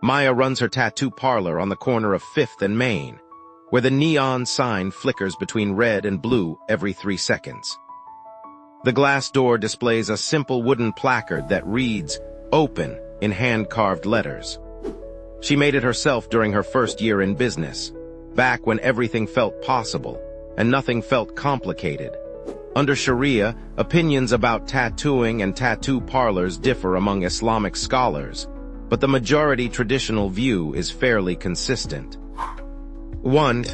Maya runs her tattoo parlor on the corner of 5th and Main, where the neon sign flickers between red and blue every 3 seconds. The glass door displays a simple wooden placard that reads, "Open," in hand-carved letters. She made it herself during her first year in business, back when everything felt possible and nothing felt complicated. Under Sharia, opinions about tattooing and tattoo parlors differ among Islamic scholars, but the majority traditional view is fairly consistent. 1.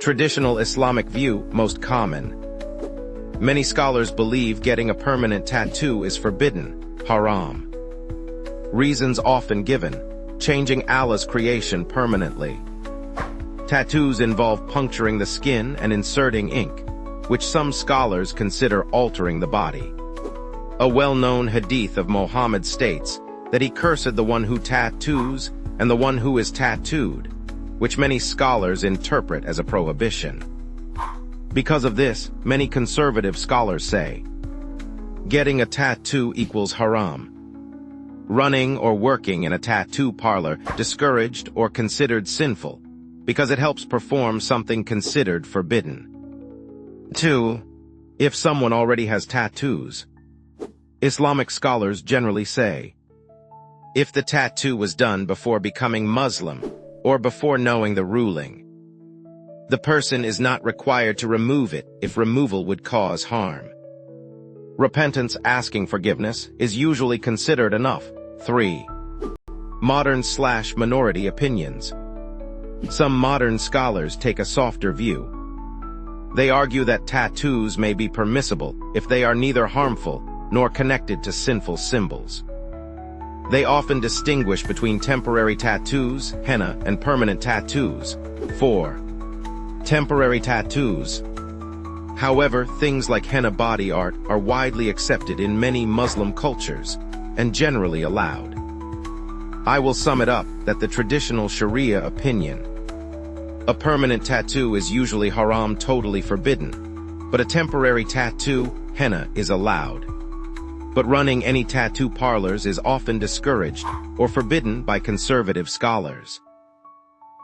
Traditional Islamic view, most common. Many scholars believe getting a permanent tattoo is forbidden, haram. Reasons often given: changing Allah's creation permanently. Tattoos involve puncturing the skin and inserting ink, which some scholars consider altering the body. A well-known hadith of Muhammad states that he cursed the one who tattoos and the one who is tattooed, which many scholars interpret as a prohibition. Because of this, many conservative scholars say, getting a tattoo equals haram. Running or working in a tattoo parlor discouraged or considered sinful, because it helps perform something considered forbidden. 2. If someone already has tattoos. Islamic scholars generally say, if the tattoo was done before becoming Muslim or before knowing the ruling, the person is not required to remove it if removal would cause harm. Repentance, asking forgiveness, is usually considered enough. 3. Modern/minority opinions. Some modern scholars take a softer view. They argue that tattoos may be permissible if they are neither harmful nor connected to sinful symbols. They often distinguish between temporary tattoos, henna, and permanent tattoos. 4. Temporary tattoos. However, things like henna body art are widely accepted in many Muslim cultures and generally allowed. I will sum it up that the traditional Sharia opinion: a permanent tattoo is usually haram, totally forbidden, but a temporary tattoo, henna, is allowed. But running any tattoo parlors is often discouraged or forbidden by conservative scholars.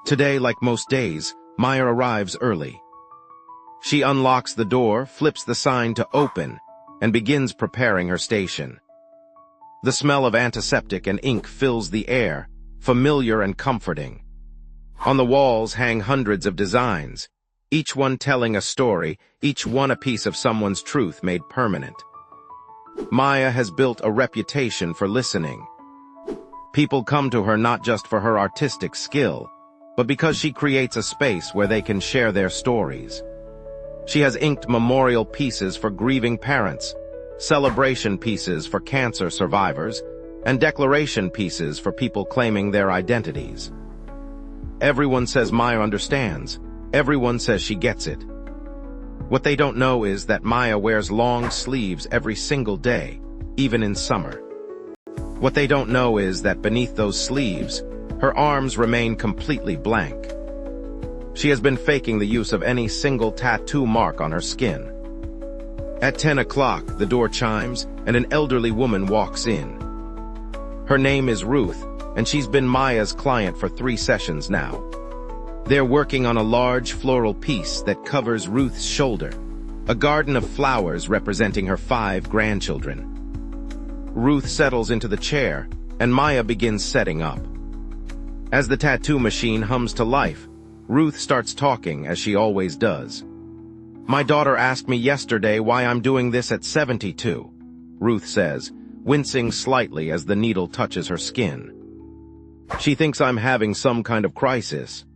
Today, like most days, Maya arrives early. She unlocks the door, flips the sign to open, and begins preparing her station. The smell of antiseptic and ink fills the air, familiar and comforting. On the walls hang hundreds of designs, each one telling a story, each one a piece of someone's truth made permanent. Maya has built a reputation for listening. People come to her not just for her artistic skill, but because she creates a space where they can share their stories. She has inked memorial pieces for grieving parents, celebration pieces for cancer survivors, and declaration pieces for people claiming their identities. Everyone says Maya understands. Everyone says she gets it. What they don't know is that Maya wears long sleeves every single day, even in summer. What they don't know is that beneath those sleeves, her arms remain completely blank. She has been faking the use of any single tattoo mark on her skin. At 10 o'clock, the door chimes, and an elderly woman walks in. Her name is Ruth, and she's been Maya's client for 3 sessions now. They're working on a large floral piece that covers Ruth's shoulder, a garden of flowers representing her 5 grandchildren. Ruth settles into the chair, and Maya begins setting up. As the tattoo machine hums to life, Ruth starts talking as she always does. My daughter asked me yesterday why I'm doing this at 72, Ruth says, wincing slightly as the needle touches her skin. She thinks I'm having some kind of crisis.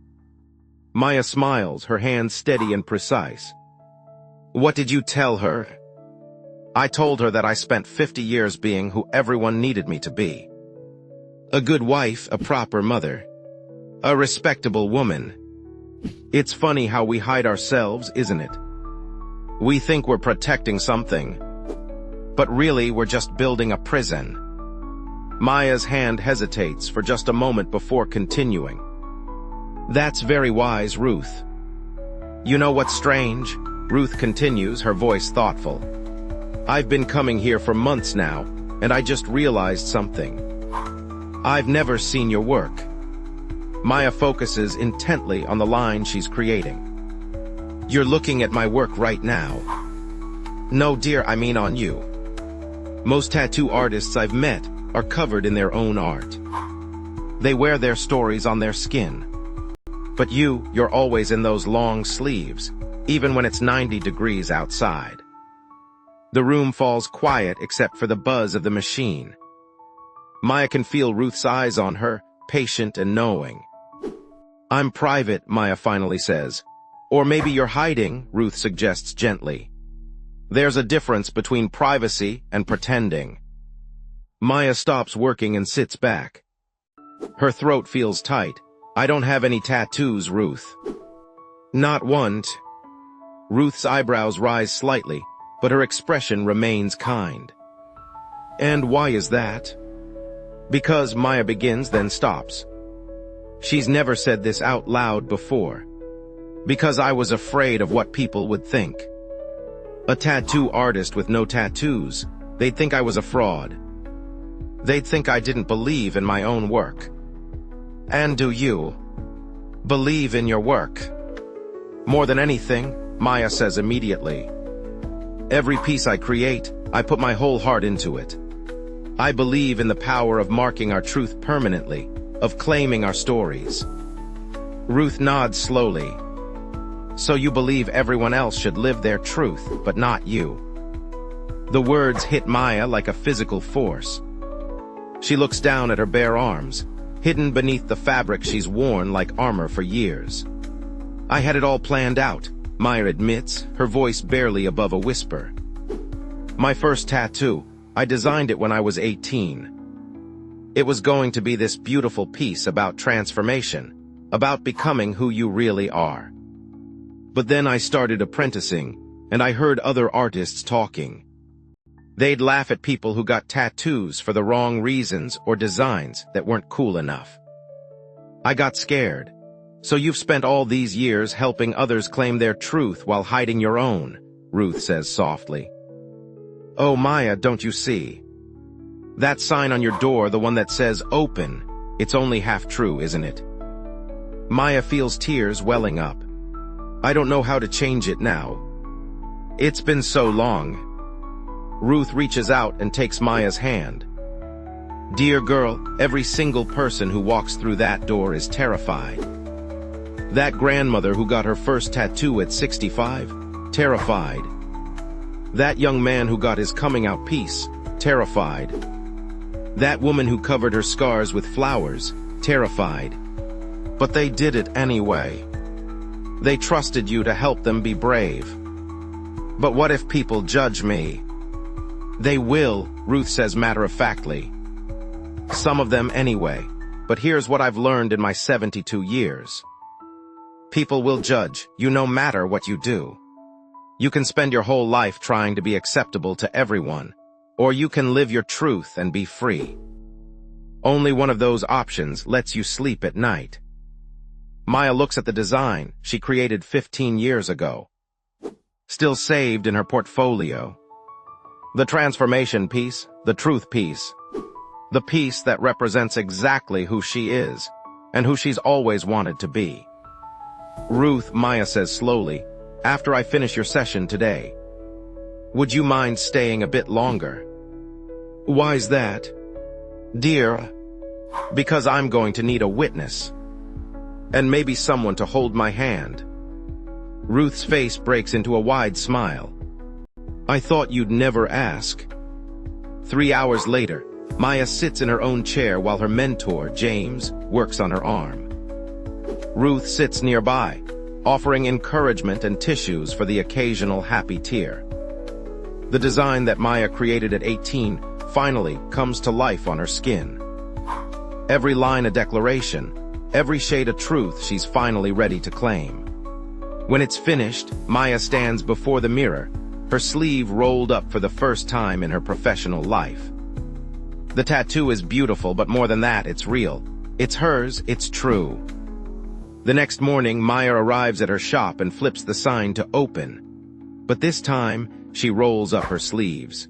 Maya smiles, her hands steady and precise. What did you tell her? I told her that I spent 50 years being who everyone needed me to be. A good wife, a proper mother, a respectable woman. It's funny how we hide ourselves, isn't it? We think we're protecting something, but really we're just building a prison. Maya's hand hesitates for just a moment before continuing. That's very wise, Ruth. You know what's strange? Ruth continues, her voice thoughtful. I've been coming here for months now, and I just realized something. I've never seen your work. Maya focuses intently on the line she's creating. You're looking at my work right now. No, dear, I mean on you. Most tattoo artists I've met are covered in their own art. They wear their stories on their skin. But you're always in those long sleeves, even when it's 90 degrees outside. The room falls quiet except for the buzz of the machine. Maya can feel Ruth's eyes on her, patient and knowing. I'm private, Maya finally says. Or maybe you're hiding, Ruth suggests gently. There's a difference between privacy and pretending. Maya stops working and sits back. Her throat feels tight. I don't have any tattoos, Ruth. Not one. Ruth's eyebrows rise slightly, but her expression remains kind. And why is that? Because Maya begins, then stops. She's never said this out loud before. Because I was afraid of what people would think. A tattoo artist with no tattoos, they'd think I was a fraud. They'd think I didn't believe in my own work. And do you believe in your work? More than anything, Maya says immediately. Every piece I create, I put my whole heart into it. I believe in the power of marking our truth permanently, of claiming our stories. Ruth nods slowly. So you believe everyone else should live their truth, but not you. The words hit Maya like a physical force. She looks down at her bare arms, hidden beneath the fabric she's worn like armor for years. I had it all planned out, Maya admits, her voice barely above a whisper. My first tattoo, I designed it when I was 18. It was going to be this beautiful piece about transformation, about becoming who you really are. But then I started apprenticing, and I heard other artists talking. They'd laugh at people who got tattoos for the wrong reasons or designs that weren't cool enough. I got scared. So you've spent all these years helping others claim their truth while hiding your own, Ruth says softly. Oh, Maya, don't you see? That sign on your door, the one that says open, it's only half true, isn't it? Maya feels tears welling up. I don't know how to change it now. It's been so long. Ruth reaches out and takes Maya's hand. Dear girl, every single person who walks through that door is terrified. That grandmother who got her first tattoo at 65, terrified. That young man who got his coming out piece, terrified. That woman who covered her scars with flowers, terrified. But they did it anyway. They trusted you to help them be brave. But what if people judge me? They will, Ruth says matter-of-factly. Some of them anyway, but here's what I've learned in my 72 years. People will judge you no matter what you do. You can spend your whole life trying to be acceptable to everyone, or you can live your truth and be free. Only one of those options lets you sleep at night. Maya looks at the design she created 15 years ago, still saved in her portfolio. The transformation piece, the truth piece, the piece that represents exactly who she is and who she's always wanted to be. Ruth, Maya says slowly, after I finish your session today, would you mind staying a bit longer? Why's that? Dear, because I'm going to need a witness. And maybe someone to hold my hand. Ruth's face breaks into a wide smile. I thought you'd never ask. 3 hours later, Maya sits in her own chair while her mentor, James, works on her arm. Ruth sits nearby, offering encouragement and tissues for the occasional happy tear. The design that Maya created at 18 finally comes to life on her skin. Every line a declaration, every shade of truth she's finally ready to claim. When it's finished, Maya stands before the mirror, her sleeve rolled up for the first time in her professional life. The tattoo is beautiful, but more than that, it's real. It's hers, it's true. The next morning, Maya arrives at her shop and flips the sign to open. But this time, she rolls up her sleeves.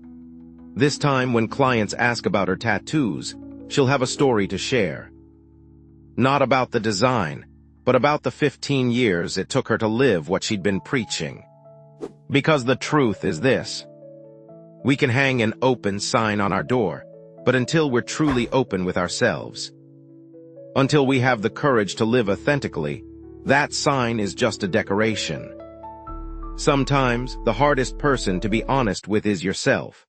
This time, when clients ask about her tattoos, she'll have a story to share. Not about the design, but about the 15 years it took her to live what she'd been preaching. Because the truth is this. We can hang an open sign on our door, but until we're truly open with ourselves, until we have the courage to live authentically, that sign is just a decoration. Sometimes, the hardest person to be honest with is yourself.